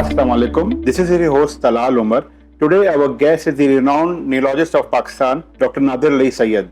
Assalamu alaikum. This is your host Talal Umar. Today our guest is the renowned neurologist of Pakistan, Dr. Nadir Ali Syed.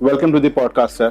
Welcome to the podcast sir.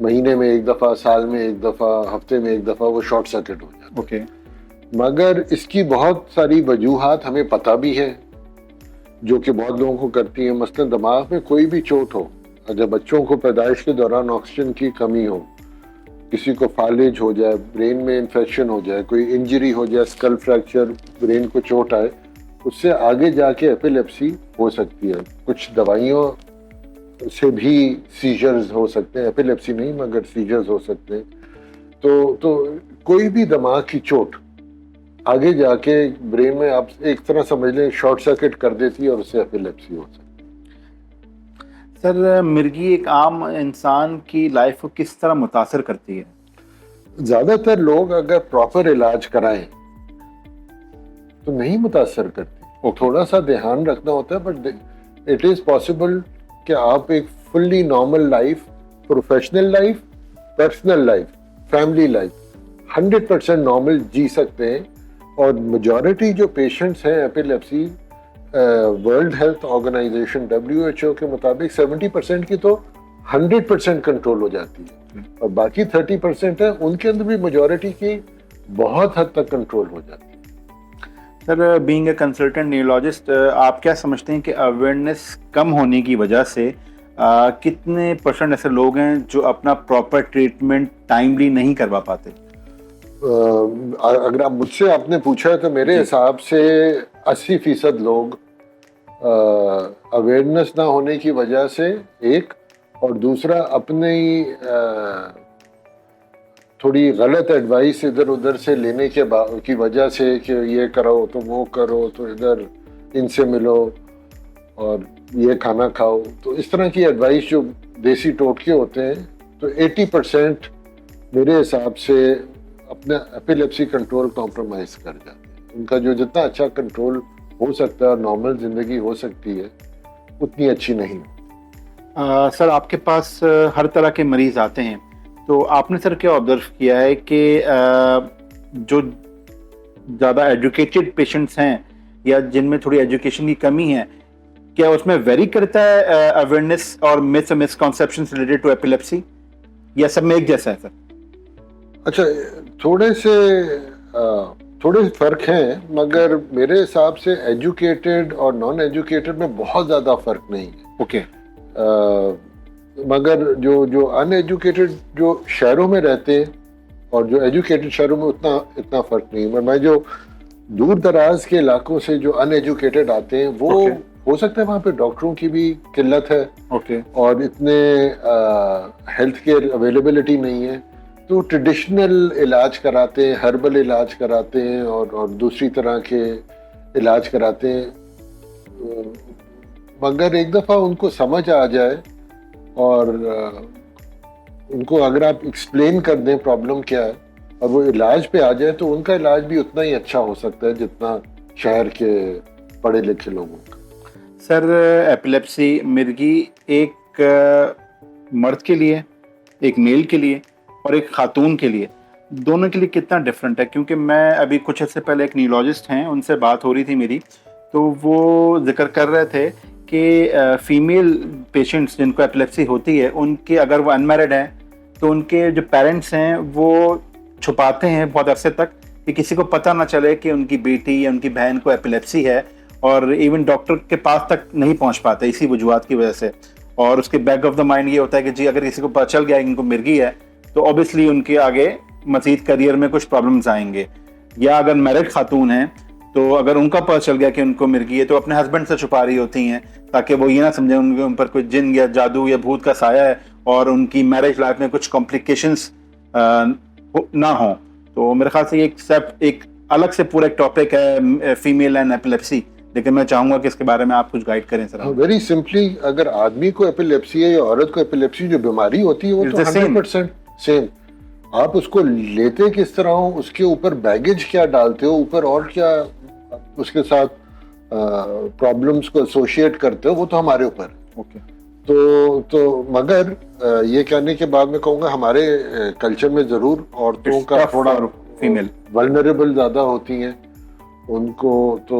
مہینے میں ایک دفعہ, سال میں ایک دفعہ, ہفتے میں ایک دفعہ وہ شارٹ سرکٹ ہو جاتا ہے. اوکے. مگر اس کی بہت ساری وجوہات ہمیں پتہ بھی ہے جو کہ بہت لوگوں کو کرتی ہیں. مثلا دماغ میں کوئی بھی چوٹ ہو, اگر بچوں کو پیدائش کے دوران آکسیجن کی کمی ہو, کسی کو فالج ہو جائے, برین میں انفیکشن ہو جائے, کوئی انجری ہو جائے, اسکل فریکچر, برین کو چوٹ آئے, اس سے آگے جا کے ایپیلیپسی ہو سکتی ہے. کچھ دوائیوں سے بھی سیجرز ہو سکتے ہیں, ایپیلیپسی نہیں مگر سیجرز ہو سکتے ہیں. تو کوئی بھی دماغ کی چوٹ آگے جا کے برین میں آپ ایک طرح سمجھ لیں شارٹ سرکٹ کر دیتی ہے اور اس سے ایپیلیپسی ہو سکتی ہے. سر مرگی ایک عام انسان کی لائف کو کس طرح متاثر کرتی ہے؟ زیادہ تر لوگ اگر پراپر علاج کرائیں تو نہیں متاثر کرتے. تھوڑا سا دھیان رکھنا ہوتا ہے, بٹ اٹ از پاسبل کہ آپ ایک fully normal life, professional life, personal life, family life 100% normal جی سکتے ہیں. اور میجورٹی جو پیشنٹس ہیں epilepsy, world health organization WHO کے مطابق 70% کی تو 100% کنٹرول ہو جاتی ہے, اور باقی 30% ہے ان کے اندر بھی میجورٹی کی بہت حد تک کنٹرول ہو جاتی ہے. سر بینگ اے کنسلٹنٹ نیورولوجسٹ, آپ کیا سمجھتے ہیں کہ اویئرنیس کم ہونے کی وجہ سے کتنے % ایسے لوگ ہیں جو اپنا پراپر ٹریٹمنٹ ٹائملی نہیں کروا پاتے؟ اگر آپ مجھ سے آپ نے پوچھا ہے تو میرے حساب سے 80% لوگ اویئرنیس نہ ہونے کی وجہ سے ایک, اور دوسرا اپنی تھوڑی غلط ایڈوائس ادھر ادھر سے لینے کی وجہ سے کہ یہ کرو تو وہ کرو, تو ادھر ان سے ملو اور یہ کھانا کھاؤ, تو اس طرح کی ایڈوائس جو دیسی ٹوٹکے ہوتے ہیں, تو 80% میرے حساب سے اپنا ایپیلیپسی کنٹرول کمپرومائز کر جاتے ہیں. ان کا جو جتنا اچھا کنٹرول ہو سکتا ہے اور نارمل زندگی ہو سکتی ہے اتنی اچھی نہیں. سر آپ کے پاس ہر طرح کے مریض آتے ہیں, تو آپ نے سر کیا آبزرو کیا ہے کہ جو زیادہ ایجوکیٹڈ پیشنٹس ہیں یا جن میں تھوڑی ایجوکیشن کی کمی ہے, کیا اس میں ویری کرتا ہے اویئرنیس اور مسکنسیپشنز ریلیٹڈ ٹو ایپیلیپسی, یا سب میں ایک جیسا ہے سر؟ اچھا, تھوڑے فرق ہیں, مگر میرے حساب سے ایجوکیٹڈ اور نان ایجوکیٹڈ میں بہت زیادہ فرق نہیں ہے. اوکے. مگر جو ان ایجوکیٹڈ جو شہروں میں رہتے ہیں اور جو ایجوکیٹڈ شہروں میں اتنا فرق نہیں ہے. میں جو دور دراز کے علاقوں سے جو ان ایجوکیٹڈ آتے ہیں وہ ہو سکتا ہے وہاں پہ ڈاکٹروں کی بھی قلت ہے, اور اتنے ہیلتھ کیئر اویلیبلٹی نہیں ہے, تو ٹریڈیشنل علاج کراتے ہیں, ہربل علاج کراتے ہیں اور دوسری طرح کے علاج کراتے ہیں. مگر ایک دفعہ ان کو سمجھ آ جائے اور ان کو اگر آپ ایکسپلین کر دیں پرابلم کیا ہے اور وہ علاج پہ آ جائے, تو ان کا علاج بھی اتنا ہی اچھا ہو سکتا ہے جتنا شہر کے پڑھے لکھے لوگوں کا. سر ایپیلیپسی مرگی ایک مرد کے لیے, ایک میل کے لیے اور ایک خاتون کے لیے, دونوں کے لیے کتنا ڈفرینٹ ہے؟ کیونکہ میں ابھی کچھ عرصے پہلے ایک نیورولوجسٹ ہیں, ان سے بات ہو رہی تھی میری, تو وہ ذکر کر رہے تھے کہ فیمیل پیشنٹس جن کو ایپیلیپسی ہوتی ہے, ان کے اگر وہ انمیرڈ ہیں تو ان کے جو پیرنٹس ہیں وہ چھپاتے ہیں بہت عرصے تک کہ کسی کو پتہ نہ چلے کہ ان کی بیٹی یا ان کی بہن کو ایپیلیپسی ہے, اور ایون ڈاکٹر کے پاس تک نہیں پہنچ پاتے اسی وجوہات کی وجہ سے. اور اس کے بیک آف دا مائنڈ یہ ہوتا ہے کہ جی اگر کسی کو پتہ چل گیا کہ ان کو مرگی ہے تو اوبیسلی ان کے آگے مزید کریئر میں کچھ پرابلمز آئیں گے. یا اگر میرڈ خاتون ہیں تو اگر ان کا پتہ چل گیا کہ ان کو مرگی ہے تو اپنے ہسبینڈ سے چھپا رہی ہوتی ہیں تاکہ وہ یہ نہ سمجھیں ان پر کوئی جن یا جادو یا بھوت کا سایہ ہے اور ان کی میرج لائف میں کچھ کمپلیکیشنز نہ ہوں. تو میرے خیال سے یہ ایک الگ سے پورا ایک ٹاپک ہے فیمیل اینڈ ایپیلیپسی, لیکن میں چاہوں گا کہ اس کے بارے میں آپ کچھ گائیڈ کریں سر. ویری سمپلی, اگر آدمی کو ایپیلیپسی ہے یا عورت کو ایپیلیپسی جو بیماری ہوتی ہے وہ تو 100% سیم. آپ اس کو لیتے کس طرح ہو, اس کے اوپر بیگیج کیا ڈالتے ہو اوپر, اور کیا اس کے ساتھ پرابلمس کو ایسوشیٹ کرتے ہو, وہ تو ہمارے اوپر. اوکے. تو مگر یہ کہنے کے بعد میں کہوں گا ہمارے کلچر میں ضرور عورتوں کا تھوڑا فیمیل ولنریبل زیادہ ہوتی ہیں, ان کو تو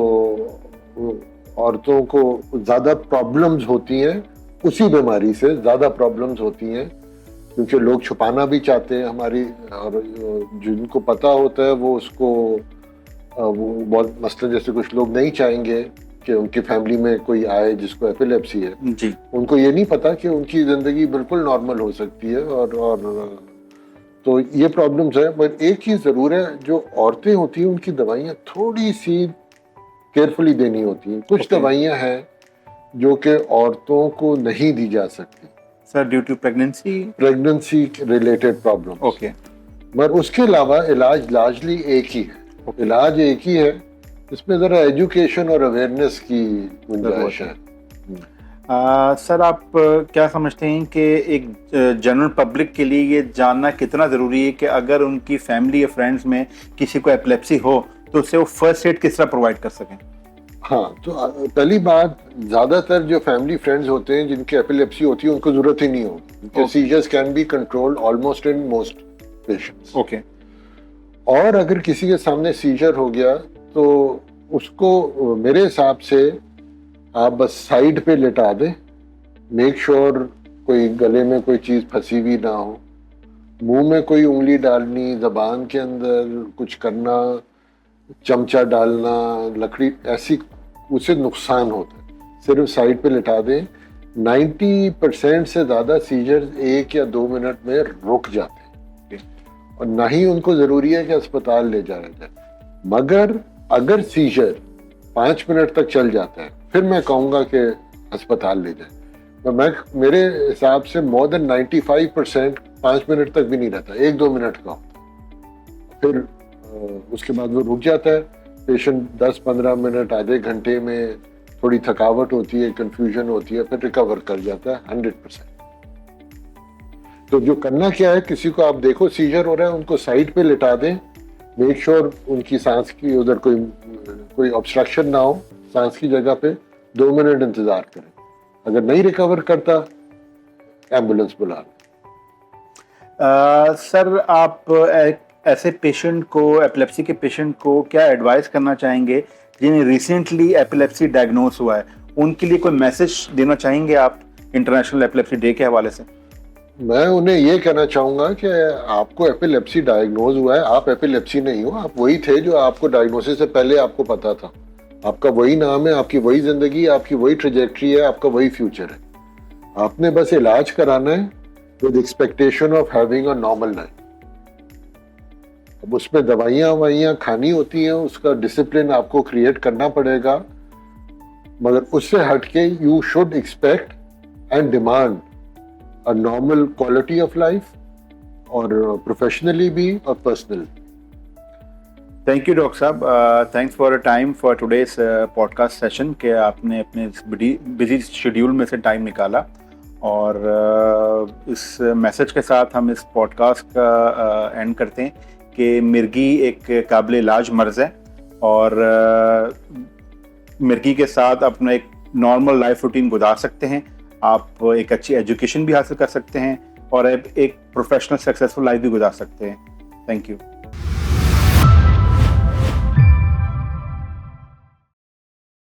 عورتوں کو زیادہ پرابلمز ہوتی ہیں, اسی بیماری سے زیادہ پرابلمز ہوتی ہیں. کیونکہ لوگ چھپانا بھی چاہتے ہیں ہماری, اور جن کو پتہ ہوتا ہے وہ اس کو وہ بہت, مثلاً جیسے کچھ لوگ نہیں چاہیں گے کہ ان کی فیملی میں کوئی آئے جس کو ایپیلیپسی ہے, جی ان کو یہ نہیں پتا کہ ان کی زندگی بالکل نارمل ہو سکتی ہے. اور تو یہ پرابلمز ہیں. بٹ ایک چیز ضرور ہے, جو عورتیں ہوتی ہیں ان کی دوائیاں تھوڑی سی کیئرفلی دینی ہوتی ہیں. کچھ دوائیاں ہیں جو کہ عورتوں کو نہیں دی جا سکتی sir, due to pregnancy related problem. Okay, مگر اس کے علاوہ علاج لارجلی ایک ہی ہے. علاج ایک ہی ہے, اس میں ذرا ایجوکیشن اور اویئرنیس کی گنجائش ہے. سر آپ کیا سمجھتے ہیں کہ ایک جنرل پبلک کے لیے یہ جاننا کتنا ضروری ہے کہ اگر ان کی فیملی یا فرینڈز میں کسی کو ایپلیپسی ہو تو اسے وہ فرسٹ ایڈ کس طرح پرووائڈ کر سکیں؟ ہاں, تو پہلی بات, زیادہ تر جو فیملی فرینڈز ہوتے ہیں جن کی ایپیلیپسی ہوتی ہے ان کو ضرورت ہی نہیں ہوتی. Seizures can be controlled almost in most patients. Okay, اور اگر کسی کے سامنے سیجر ہو گیا تو اس کو میرے حساب سے آپ بس سائڈ پہ لٹا دیں. میک شور کوئی گلے میں کوئی چیز پھنسی ہوئی نہ ہو, منہ میں کوئی انگلی ڈالنی, زبان کے اندر کچھ کرنا, چمچہ ڈالنا, لکڑی, ایسی اسے نقصان ہوتا ہے. صرف سائڈ پہ لٹا دیں. 90% سے زیادہ سیجر 1 یا 2 منٹ میں رک جاتے ہیں, اور نہ ہی ان کو ضروری ہے کہ اسپتال لے جایا جائے. مگر اگر سیجر 5 منٹ تک چل جاتا ہے پھر میں کہوں گا کہ اسپتال لے جائیں. میرے حساب سے more than 95% 5 منٹ تک بھی نہیں رہتا, 1-2 منٹ کا ہوتا ہے. پھر اس کے بعد وہ رک جاتا ہے. پیشنٹ 10-15 منٹ, آدھے گھنٹے میں تھوڑی تھکاوٹ ہوتی ہے, کنفیوژن ہوتی ہے, پھر ریکور کر جاتا ہے 100%. تو جو کرنا کیا ہے, کسی کو آپ دیکھو سیجر ہو رہا ہے, ان کو سائڈ پہ لٹا دیں. میک شور ان کی سانس کی ادھر کوئی obstruction نہ ہو سانس کی جگہ پہ. 2 منٹ انتظار کریں. اگر نہیں ریکور کرتا ایمبولینس بلا لیں. سر آپ ایسے پیشنٹ کو, ایپیلیپسی کے پیشنٹ کو کیا ایڈوائز کرنا چاہیں گے جنہیں ریسنٹلی ایپیلیپسی ڈائگنوز ہوا ہے؟ ان کے لیے کوئی میسج دینا چاہیں گے آپ انٹرنیشنل ایپیلیپسی ڈے کے حوالے سے؟ میں انہیں یہ کہنا چاہوں گا کہ آپ کو ایپیلیپسی ڈائگنوز ہوا ہے, آپ ایپیلیپسی نہیں ہو, آپ وہی تھے جو آپ کو ڈائگنوسس سے پہلے آپ کو پتا تھا. آپ کا وہی نام ہے, آپ کی وہی زندگی, آپ کی وہی ٹریجیکٹری ہے, آپ کا وہی فیوچر ہے. آپ نے بس علاج کرانا ہے with expectation of having a normal life. اب اس میں دوائیاں کھانی ہوتی ہیں, اس کا ڈسپلن آپ کو کریٹ کرنا پڑے گا, مگر اس سے ہٹ کے you should expect and demand a normal quality of life, اور پروفیشنلی بھی اور پرسنلی. تھینک یو ڈاکٹر صاحب, thanks for time for today's podcast session کہ آپ نے اپنے بزی شیڈیول میں سے ٹائم نکالا. اور اس میسج کے ساتھ ہم اس پوڈ کاسٹ کا اینڈ کرتے ہیں کہ مرگی ایک قابل علاج مرض ہے, اور مرگی کے ساتھ اپنا ایک نارمل لائف روٹین گزار سکتے ہیں. آپ ایک اچھی ایجوکیشن بھی حاصل کر سکتے ہیں, اور ایک پروفیشنل سکسیزفل لائف بھی گزار سکتے ہیں. Thank you.